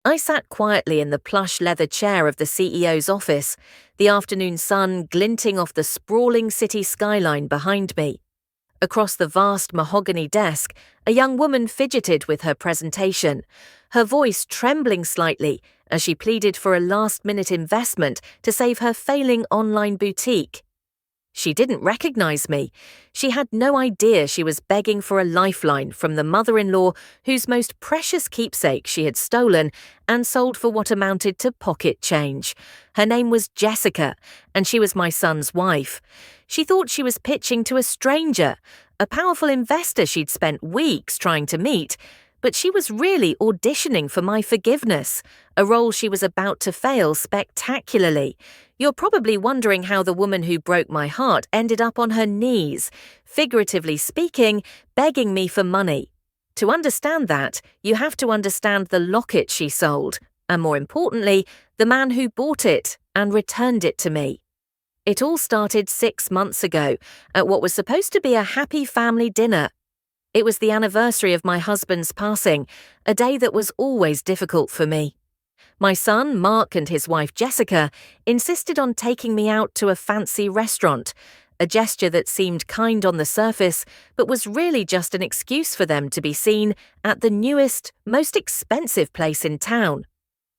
I sat quietly in the plush leather chair of the CEO's office, the afternoon sun glinting off the sprawling city skyline behind me. Across the vast mahogany desk, a young woman fidgeted with her presentation, her voice trembling slightly as she pleaded for a last-minute investment to save her failing online boutique. She didn't recognize me. She had no idea she was begging for a lifeline from the mother-in-law whose most precious keepsake she had stolen and sold for what amounted to pocket change. Her name was Jessica, and she was my son's wife. She thought she was pitching to a stranger, a powerful investor she'd spent weeks trying to meet, but she was really auditioning for my forgiveness, a role she was about to fail spectacularly. You're probably wondering how the woman who broke my heart ended up on her knees, figuratively speaking, begging me for money. To understand that, you have to understand the locket she sold, and more importantly, the man who bought it and returned it to me. It all started 6 months ago, at what was supposed to be a happy family dinner. It was the anniversary of my husband's passing, a day that was always difficult for me. My son, Mark, and his wife, Jessica, insisted on taking me out to a fancy restaurant, a gesture that seemed kind on the surface, but was really just an excuse for them to be seen at the newest, most expensive place in town.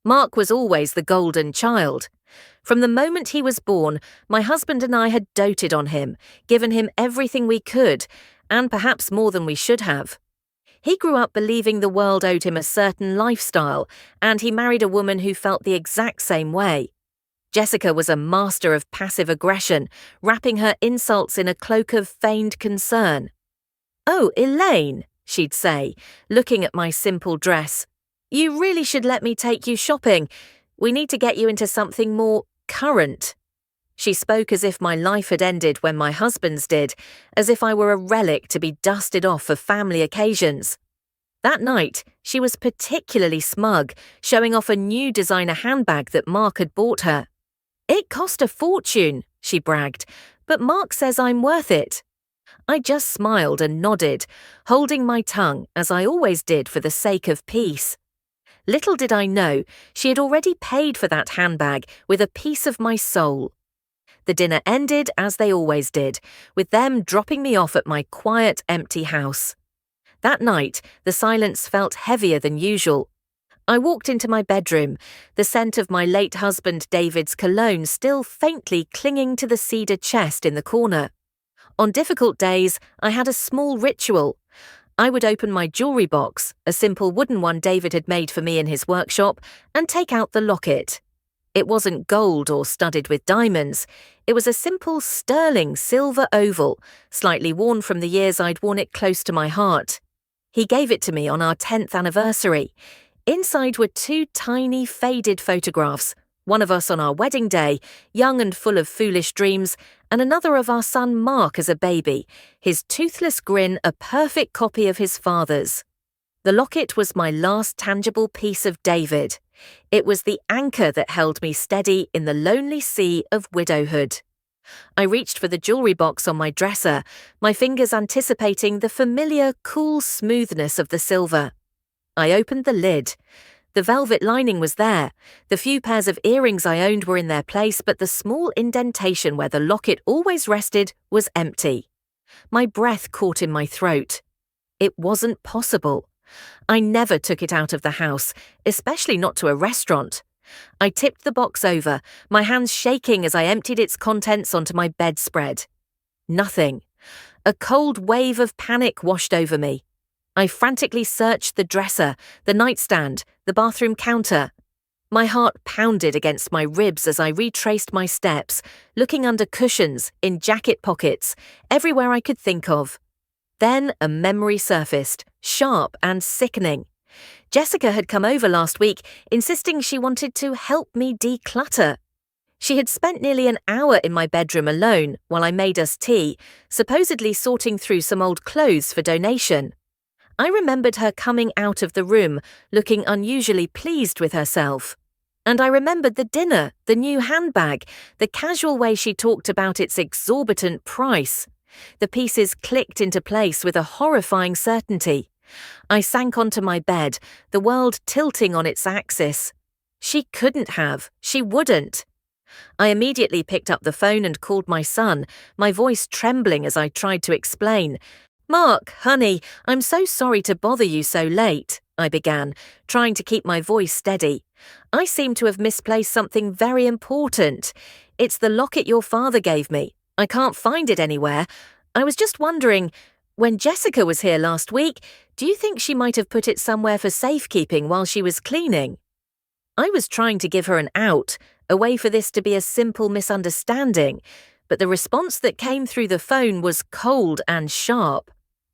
Mark was always the golden child. From the moment he was born, my husband and I had doted on him, given him everything we could, and perhaps more than we should have. He grew up believing the world owed him a certain lifestyle, and he married a woman who felt the exact same way. Jessica was a master of passive aggression, wrapping her insults in a cloak of feigned concern. "Oh, Elaine," she'd say, looking at my simple dress, "you really should let me take you shopping. We need to get you into something more current." She spoke as if my life had ended when my husband's did, as if I were a relic to be dusted off for family occasions. That night, she was particularly smug, showing off a new designer handbag that Mark had bought her. "It cost a fortune," she bragged, "but Mark says I'm worth it." I just smiled and nodded, holding my tongue as I always did for the sake of peace. Little did I know, she had already paid for that handbag with a piece of my soul. The dinner ended as they always did, with them dropping me off at my quiet, empty house. That night, the silence felt heavier than usual. I walked into my bedroom, the scent of my late husband David's cologne still faintly clinging to the cedar chest in the corner. On difficult days, I had a small ritual. I would open my jewelry box, a simple wooden one David had made for me in his workshop, and take out the locket. It wasn't gold or studded with diamonds. It was a simple sterling silver oval, slightly worn from the years I'd worn it close to my heart. He gave it to me on our 10th anniversary. Inside were 2 tiny, faded photographs, one of us on our wedding day, young and full of foolish dreams, and another of our son Mark as a baby, his toothless grin a perfect copy of his father's. The locket was my last tangible piece of David. It was the anchor that held me steady in the lonely sea of widowhood. I reached for the jewelry box on my dresser, my fingers anticipating the familiar, cool smoothness of the silver. I opened the lid. The velvet lining was there. The few pairs of earrings I owned were in their place, but the small indentation where the locket always rested was empty. My breath caught in my throat. It wasn't possible. I never took it out of the house, especially not to a restaurant. I tipped the box over, my hands shaking as I emptied its contents onto my bedspread. Nothing. A cold wave of panic washed over me. I frantically searched the dresser, the nightstand, the bathroom counter. My heart pounded against my ribs as I retraced my steps, looking under cushions, in jacket pockets, everywhere I could think of. Then a memory surfaced, sharp and sickening. Jessica had come over last week, insisting she wanted to help me declutter. She had spent nearly an hour in my bedroom alone while I made us tea, supposedly sorting through some old clothes for donation. I remembered her coming out of the room, looking unusually pleased with herself. And I remembered the dinner, the new handbag, the casual way she talked about its exorbitant price. The pieces clicked into place with a horrifying certainty. I sank onto my bed, the world tilting on its axis. She couldn't have. She wouldn't. I immediately picked up the phone and called my son, my voice trembling as I tried to explain. "Mark, honey, I'm so sorry to bother you so late," I began, trying to keep my voice steady. "I seem to have misplaced something very important. It's the locket your father gave me. I can't find it anywhere. I was just wondering, when Jessica was here last week, do you think she might have put it somewhere for safekeeping while she was cleaning?" I was trying to give her an out, a way for this to be a simple misunderstanding, but the response that came through the phone was cold and sharp.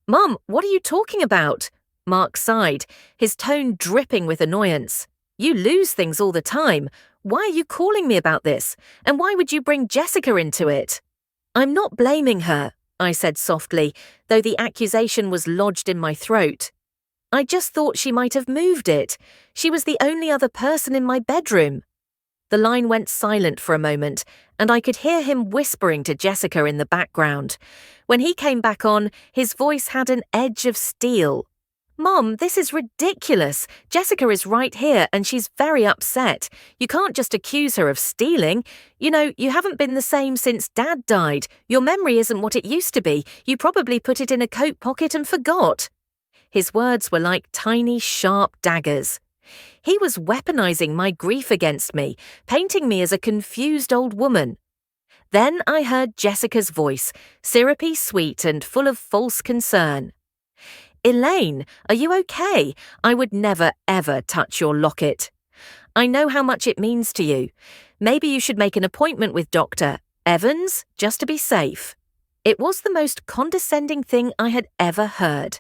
"Mum, what are you talking about?" Mark sighed, his tone dripping with annoyance. "You lose things all the time. Why are you calling me about this? And why would you bring Jessica into it?" "I'm not blaming her," I said softly, though the accusation was lodged in my throat. "I just thought she might have moved it. She was the only other person in my bedroom." The line went silent for a moment, and I could hear him whispering to Jessica in the background. When he came back on, his voice had an edge of steel. "Mom, this is ridiculous. Jessica is right here and she's very upset. You can't just accuse her of stealing. You know, you haven't been the same since Dad died. Your memory isn't what it used to be. You probably put it in a coat pocket and forgot." His words were like tiny, sharp daggers. He was weaponizing my grief against me, painting me as a confused old woman. Then I heard Jessica's voice, syrupy sweet and full of false concern. "Elaine, are you okay? I would never, ever touch your locket. I know how much it means to you. Maybe you should make an appointment with Dr. Evans, just to be safe." It was the most condescending thing I had ever heard.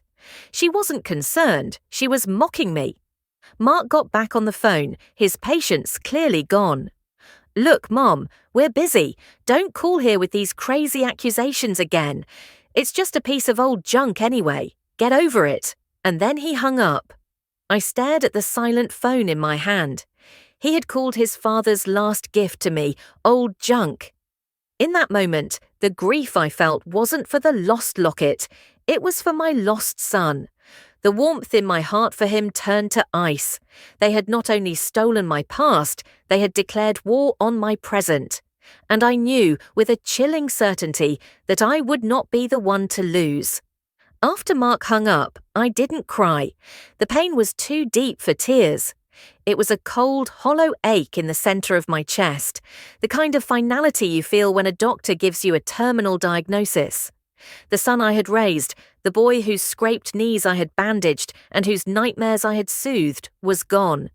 She wasn't concerned, she was mocking me. Mark got back on the phone, his patience clearly gone. "Look, Mom, we're busy. Don't call here with these crazy accusations again. It's just a piece of old junk anyway. Get over it." And then he hung up. I stared at the silent phone in my hand. He had called his father's last gift to me old junk. In that moment, the grief I felt wasn't for the lost locket, it was for my lost son. The warmth in my heart for him turned to ice. They had not only stolen my past, they had declared war on my present. And I knew, with a chilling certainty, that I would not be the one to lose. After Mark hung up, I didn't cry. The pain was too deep for tears. It was a cold, hollow ache in the center of my chest, the kind of finality you feel when a doctor gives you a terminal diagnosis. The son I had raised, the boy whose scraped knees I had bandaged and whose nightmares I had soothed, was gone.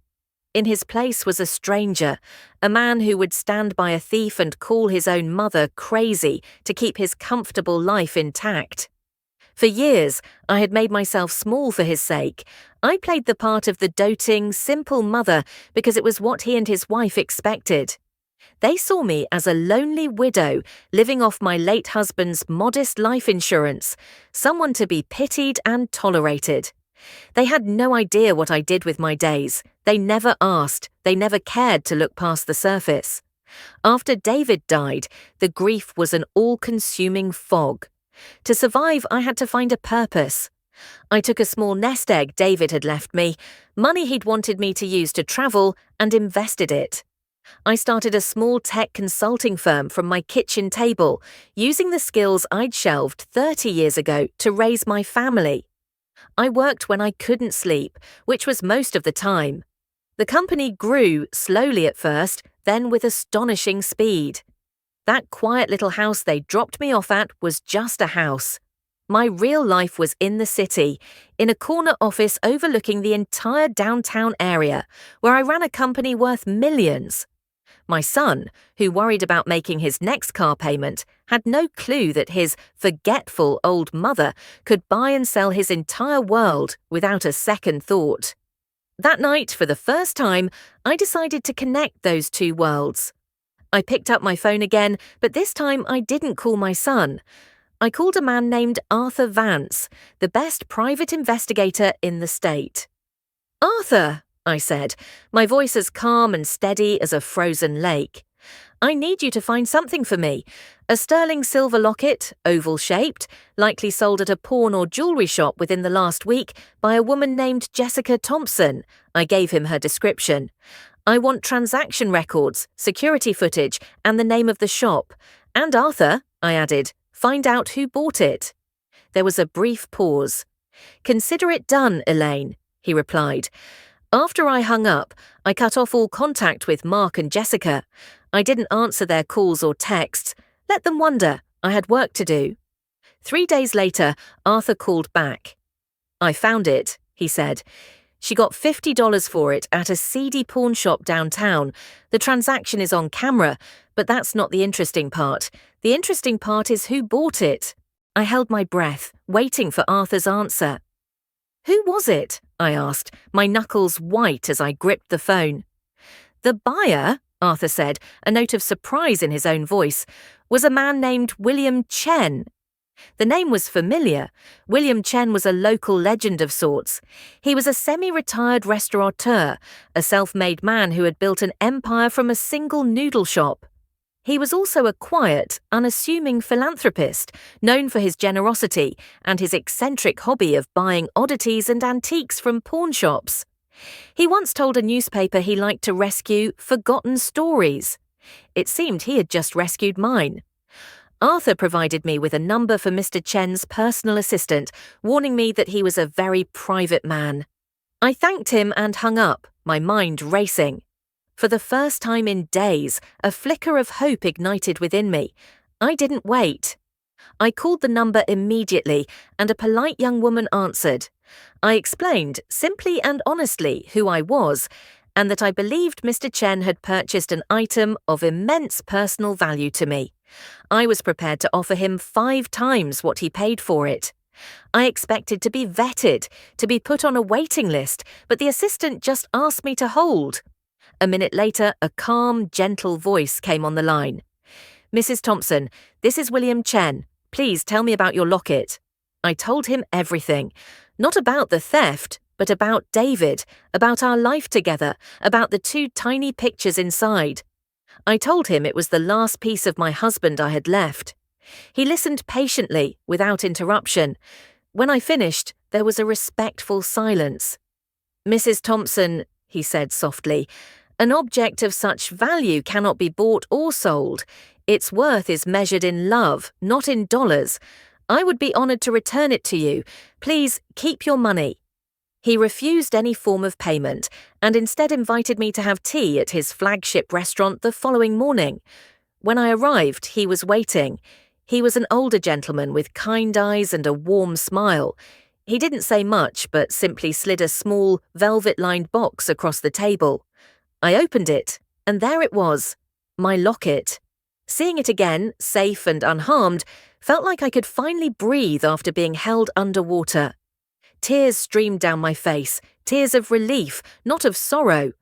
In his place was a stranger, a man who would stand by a thief and call his own mother crazy to keep his comfortable life intact. For years, I had made myself small for his sake. I played the part of the doting, simple mother because it was what he and his wife expected. They saw me as a lonely widow living off my late husband's modest life insurance, someone to be pitied and tolerated. They had no idea what I did with my days. They never asked. They never cared to look past the surface. After David died, the grief was an all-consuming fog. To survive, I had to find a purpose. I took a small nest egg David had left me, money he'd wanted me to use to travel, and invested it. I started a small tech consulting firm from my kitchen table, using the skills I'd shelved 30 years ago to raise my family. I worked when I couldn't sleep, which was most of the time. The company grew, slowly at first, then with astonishing speed. That quiet little house they dropped me off at was just a house. My real life was in the city, in a corner office overlooking the entire downtown area, where I ran a company worth millions. My son, who worried about making his next car payment, had no clue that his forgetful old mother could buy and sell his entire world without a second thought. That night, for the first time, I decided to connect those two worlds. I picked up my phone again, but this time I didn't call my son. I called a man named Arthur Vance, the best private investigator in the state. "Arthur," I said, my voice as calm and steady as a frozen lake. "I need you to find something for me. A sterling silver locket, oval-shaped, likely sold at a pawn or jewelry shop within the last week by a woman named Jessica Thompson. I gave him her description. I want transaction records, security footage, and the name of the shop. And Arthur, I added, find out who bought it. There was a brief pause. Consider it done, Elaine, he replied. After I hung up, I cut off all contact with Mark and Jessica. I didn't answer their calls or texts. Let them wonder. I had work to do. 3 days later, Arthur called back. I found it, he said. She got $50 for it at a seedy pawn shop downtown. The transaction is on camera, but that's not the interesting part. The interesting part is who bought it. I held my breath, waiting for Arthur's answer. Who was it? I asked, my knuckles white as I gripped the phone. The buyer, Arthur said, a note of surprise in his own voice, was a man named William Chen. The name was familiar. William Chen was a local legend of sorts. He was a semi-retired restaurateur, a self-made man who had built an empire from a single noodle shop. He was also a quiet, unassuming philanthropist, known for his generosity and his eccentric hobby of buying oddities and antiques from pawn shops. He once told a newspaper he liked to rescue forgotten stories. It seemed he had just rescued mine. Arthur provided me with a number for Mr. Chen's personal assistant, warning me that he was a very private man. I thanked him and hung up, my mind racing. For the first time in days, a flicker of hope ignited within me. I didn't wait. I called the number immediately, and a polite young woman answered. I explained, simply and honestly, who I was, and that I believed Mr. Chen had purchased an item of immense personal value to me. I was prepared to offer him 5 times what he paid for it. I expected to be vetted, to be put on a waiting list, but the assistant just asked me to hold. A minute later, a calm, gentle voice came on the line. Mrs. Thompson, this is William Chen. Please tell me about your locket. I told him everything. Not about the theft, but about David, about our life together, about the 2 tiny pictures inside. I told him it was the last piece of my husband I had left. He listened patiently, without interruption. When I finished, there was a respectful silence. Mrs. Thompson, he said softly, an object of such value cannot be bought or sold. Its worth is measured in love, not in dollars. I would be honored to return it to you. Please keep your money. He refused any form of payment and instead invited me to have tea at his flagship restaurant the following morning. When I arrived, he was waiting. He was an older gentleman with kind eyes and a warm smile. He didn't say much, but simply slid a small, velvet-lined box across the table. I opened it, and there it was, my locket. Seeing it again, safe and unharmed, felt like I could finally breathe after being held underwater. Tears streamed down my face, tears of relief, not of sorrow.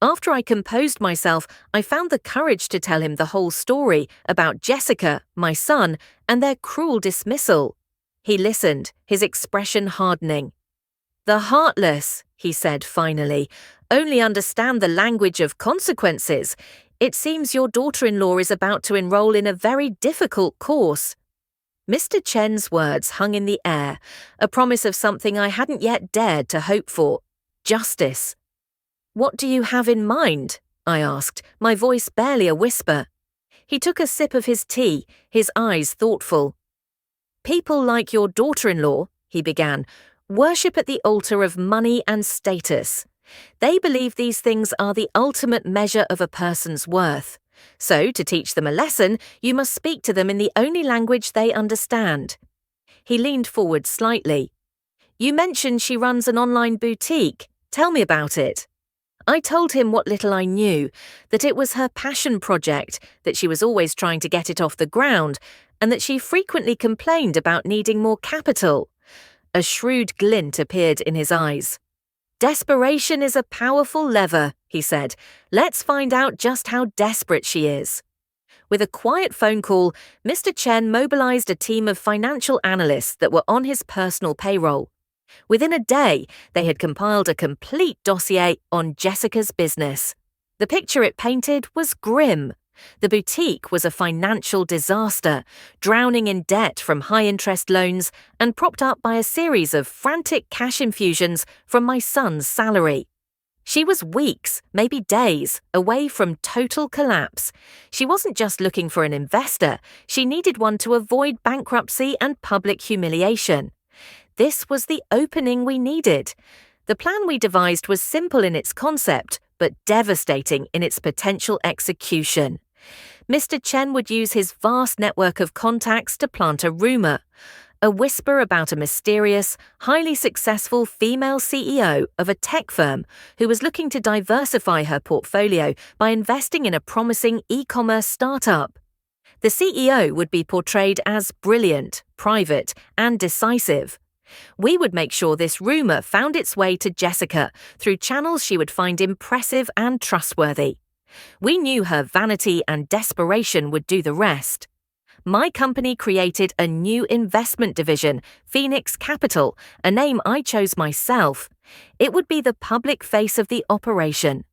After I composed myself, I found the courage to tell him the whole story about Jessica, my son, and their cruel dismissal. He listened, his expression hardening. The heartless, he said finally, only understand the language of consequences. It seems your daughter-in-law is about to enroll in a very difficult course. Mr. Chen's words hung in the air, a promise of something I hadn't yet dared to hope for, justice. What do you have in mind? I asked, my voice barely a whisper. He took a sip of his tea, his eyes thoughtful. People like your daughter-in-law, he began, worship at the altar of money and status. They believe these things are the ultimate measure of a person's worth. So, to teach them a lesson, you must speak to them in the only language they understand. He leaned forward slightly. You mentioned she runs an online boutique. Tell me about it. I told him what little I knew, that it was her passion project, that she was always trying to get it off the ground, and that she frequently complained about needing more capital. A shrewd glint appeared in his eyes. Desperation is a powerful lever, he said. Let's find out just how desperate she is. With a quiet phone call, Mr. Chen mobilized a team of financial analysts that were on his personal payroll. Within a day, they had compiled a complete dossier on Jessica's business. The picture it painted was grim. The boutique was a financial disaster, drowning in debt from high-interest loans and propped up by a series of frantic cash infusions from my son's salary. She was weeks, maybe days, away from total collapse. She wasn't just looking for an investor, she needed one to avoid bankruptcy and public humiliation. This was the opening we needed. The plan we devised was simple in its concept, but devastating in its potential execution. Mr. Chen would use his vast network of contacts to plant a rumor. A whisper about a mysterious, highly successful female CEO of a tech firm who was looking to diversify her portfolio by investing in a promising e-commerce startup. The CEO would be portrayed as brilliant, private, and decisive. We would make sure this rumor found its way to Jessica through channels she would find impressive and trustworthy. We knew her vanity and desperation would do the rest. My company created a new investment division, Phoenix Capital, a name I chose myself. It would be the public face of the operation.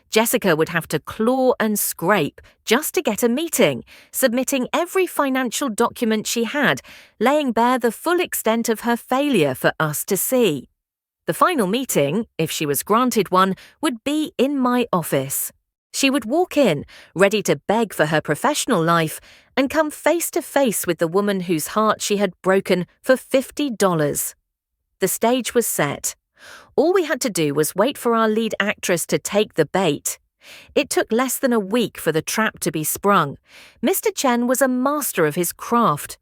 Jessica would have to claw and scrape just to get a meeting, submitting every financial document she had, laying bare the full extent of her failure for us to see. The final meeting, if she was granted one, would be in my office. She would walk in, ready to beg for her professional life, and come face to face with the woman whose heart she had broken for $50. The stage was set. All we had to do was wait for our lead actress to take the bait. It took less than a week for the trap to be sprung. Mr. Chen was a master of his craft.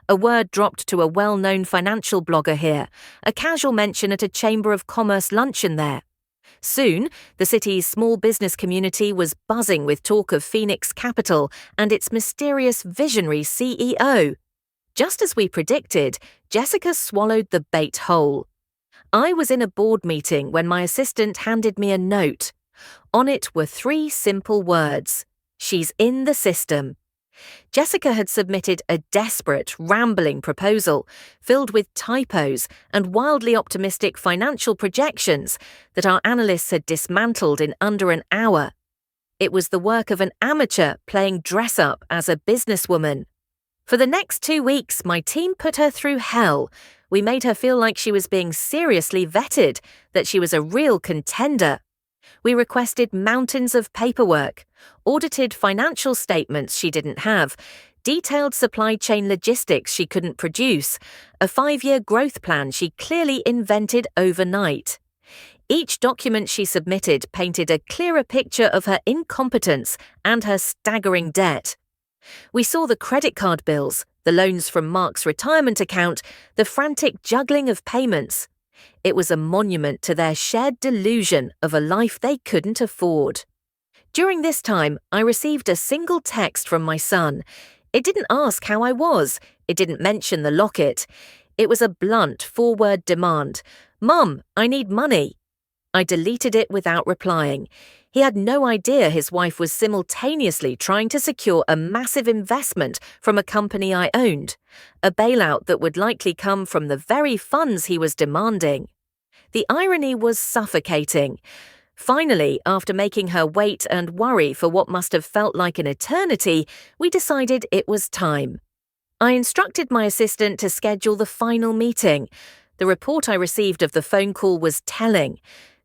A word dropped to a well-known financial blogger here, a casual mention at a Chamber of Commerce luncheon there. Soon, the city's small business community was buzzing with talk of Phoenix Capital and its mysterious visionary CEO. Just as we predicted, Jessica swallowed the bait whole. I was in a board meeting when my assistant handed me a note. On it were 3 simple words: "She's in the system." Jessica had submitted a desperate, rambling proposal filled with typos and wildly optimistic financial projections that our analysts had dismantled in under an hour. It was the work of an amateur playing dress-up as a businesswoman. For the next 2 weeks, my team put her through hell. We made her feel like she was being seriously vetted, that she was a real contender. We requested mountains of paperwork, audited financial statements she didn't have, detailed supply chain logistics she couldn't produce, a 5-year growth plan she clearly invented overnight. Each document she submitted painted a clearer picture of her incompetence and her staggering debt. We saw the credit card bills, the loans from Mark's retirement account, the frantic juggling of payments. It was a monument to their shared delusion of a life they couldn't afford. During this time, I received a single text from my son. It didn't ask how I was. It didn't mention the locket. It was a blunt 4-word demand. "Mum, I need money." I deleted it without replying. He had no idea his wife was simultaneously trying to secure a massive investment from a company I owned, a bailout that would likely come from the very funds he was demanding. The irony was suffocating. Finally, after making her wait and worry for what must have felt like an eternity, we decided it was time. I instructed my assistant to schedule the final meeting. The report I received of the phone call was telling.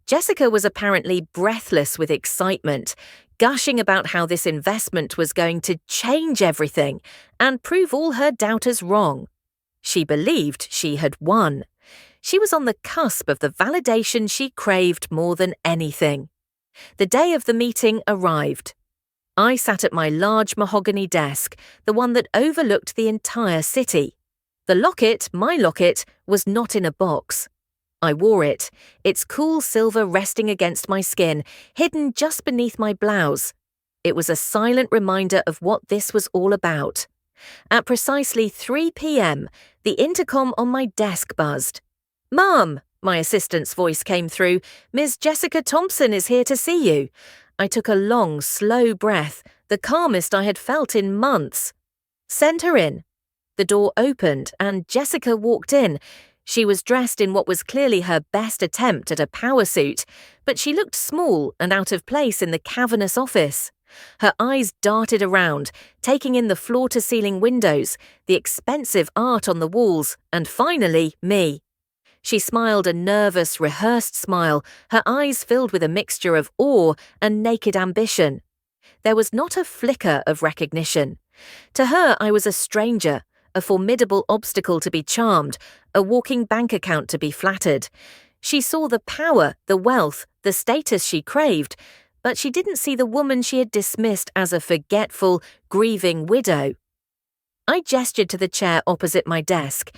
Jessica was apparently breathless with excitement, gushing about how this investment was going to change everything and prove all her doubters wrong. She believed she had won. She was on the cusp of the validation she craved more than anything. The day of the meeting arrived. I sat at my large mahogany desk, the one that overlooked the entire city. The locket, my locket, was not in a box. I wore it, its cool silver resting against my skin, hidden just beneath my blouse. It was a silent reminder of what this was all about. At precisely 3 p.m., the intercom on my desk buzzed. "Mum," my assistant's voice came through, "Ms. Jessica Thompson is here to see you." I took a long, slow breath, the calmest I had felt in months. "Send her in." The door opened and Jessica walked in. She was dressed in what was clearly her best attempt at a power suit, but she looked small and out of place in the cavernous office. Her eyes darted around, taking in the floor-to-ceiling windows, the expensive art on the walls, and finally, me. She smiled a nervous, rehearsed smile, her eyes filled with a mixture of awe and naked ambition. There was not a flicker of recognition. To her, I was a stranger, a formidable obstacle to be charmed, a walking bank account to be flattered. She saw the power, the wealth, the status she craved, but she didn't see the woman she had dismissed as a forgetful, grieving widow. I gestured to the chair opposite my desk.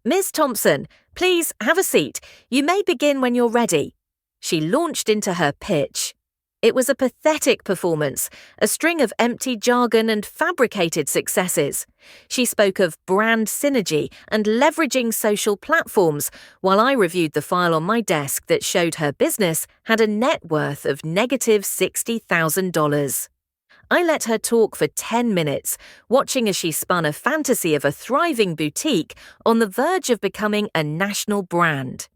"Miss Thompson, please have a seat. You may begin when you're ready." She launched into her pitch. It was a pathetic performance, a string of empty jargon and fabricated successes. She spoke of brand synergy and leveraging social platforms, while I reviewed the file on my desk that showed her business had a net worth of negative $60,000. I let her talk for 10 minutes, watching as she spun a fantasy of a thriving boutique on the verge of becoming a national brand.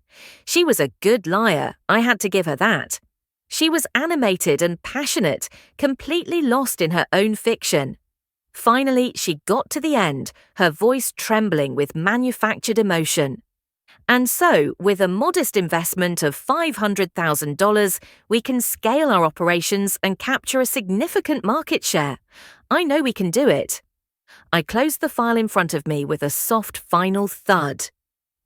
She was a good liar, I had to give her that. She was animated and passionate, completely lost in her own fiction. Finally, she got to the end, her voice trembling with manufactured emotion. And so, with a modest investment of $500,000, we can scale our operations and capture a significant market share. I know we can do it. I closed the file in front of me with a soft final thud.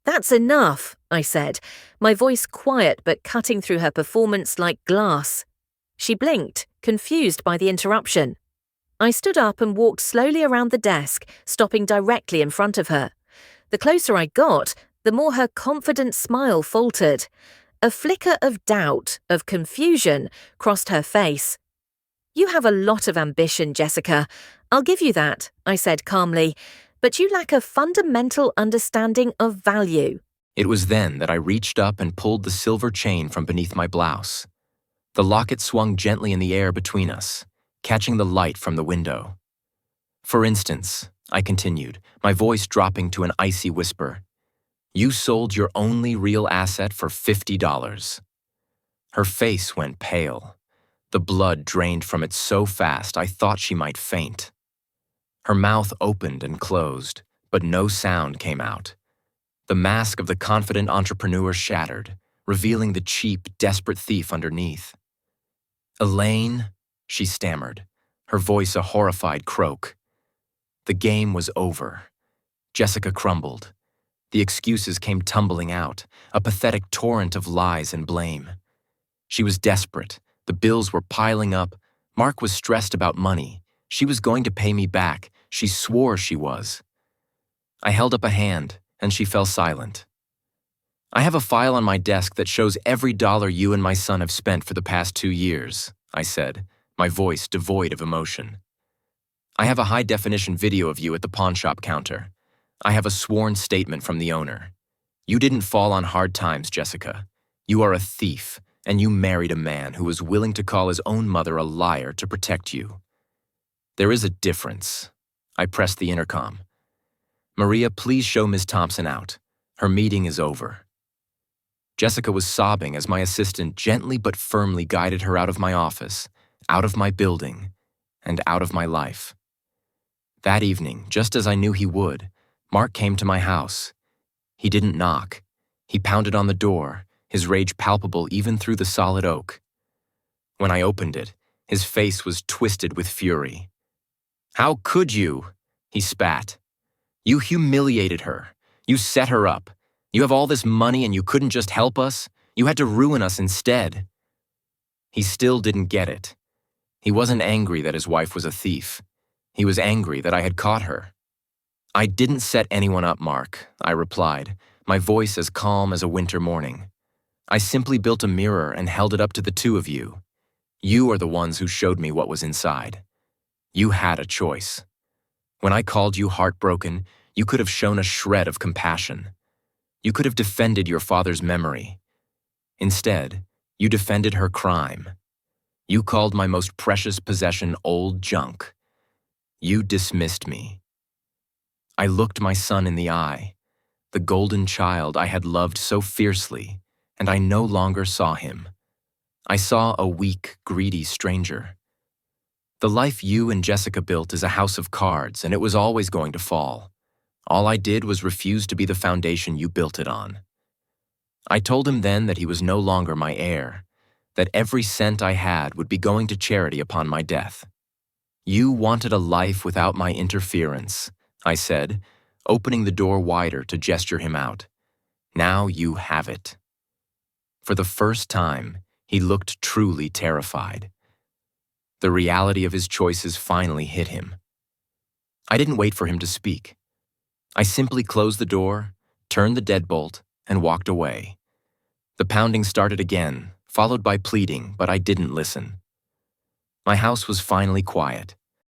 "That's enough," I said, my voice quiet but cutting through her performance like glass. She blinked, confused by the interruption. I stood up and walked slowly around the desk, stopping directly in front of her. The closer I got, the more her confident smile faltered. A flicker of doubt, of confusion, crossed her face. "You have a lot of ambition, Jessica. I'll give you that," I said calmly, "but you lack a fundamental understanding of value." It was then that I reached up and pulled the silver chain from beneath my blouse. The locket swung gently in the air between us, catching the light from the window. "For instance," I continued, my voice dropping to an icy whisper, "you sold your only real asset for $50. Her face went pale. The blood drained from it so fast I thought she might faint. Her mouth opened and closed, but no sound came out. The mask of the confident entrepreneur shattered, revealing the cheap, desperate thief underneath. "Elaine," she stammered, her voice a horrified croak. The game was over. Jessica crumbled. The excuses came tumbling out, a pathetic torrent of lies and blame. She was desperate. The bills were piling up. Mark was stressed about money. She was going to pay me back. She swore she was. I held up a hand, and she fell silent. "I have a file on my desk that shows every dollar you and my son have spent for the past 2 years, I said, my voice devoid of emotion. "I have a high-definition video of you at the pawnshop counter. I have a sworn statement from the owner. You didn't fall on hard times, Jessica. You are a thief, and you married a man who was willing to call his own mother a liar to protect you. There is a difference." I pressed the intercom. "Maria, please show Ms. Thompson out. Her meeting is over." Jessica was sobbing as my assistant gently but firmly guided her out of my office, out of my building, and out of my life. That evening, just as I knew he would, Mark came to my house. He didn't knock. He pounded on the door, his rage palpable even through the solid oak. When I opened it, his face was twisted with fury. "How could you?" he spat. "You humiliated her. You set her up. You have all this money and you couldn't just help us? You had to ruin us instead." He still didn't get it. He wasn't angry that his wife was a thief. He was angry that I had caught her. "I didn't set anyone up, Mark," I replied, my voice as calm as a winter morning. "I simply built a mirror and held it up to the two of you. You are the ones who showed me what was inside. You had a choice. When I called you heartbroken, you could have shown a shred of compassion. You could have defended your father's memory. Instead, you defended her crime. You called my most precious possession old junk. You dismissed me. I looked my son in the eye, the golden child I had loved so fiercely, and I no longer saw him. I saw a weak, greedy stranger. The life you and Jessica built is a house of cards, and it was always going to fall. All I did was refuse to be the foundation you built it on. I told him then that he was no longer my heir, that every cent I had would be going to charity upon my death. You wanted a life without my interference, I said, opening the door wider to gesture him out. Now you have it. For the first time, he looked truly terrified. The reality of his choices finally hit him. I didn't wait for him to speak. I simply closed the door, turned the deadbolt, and walked away. The pounding started again, followed by pleading, but I didn't listen. My house was finally quiet.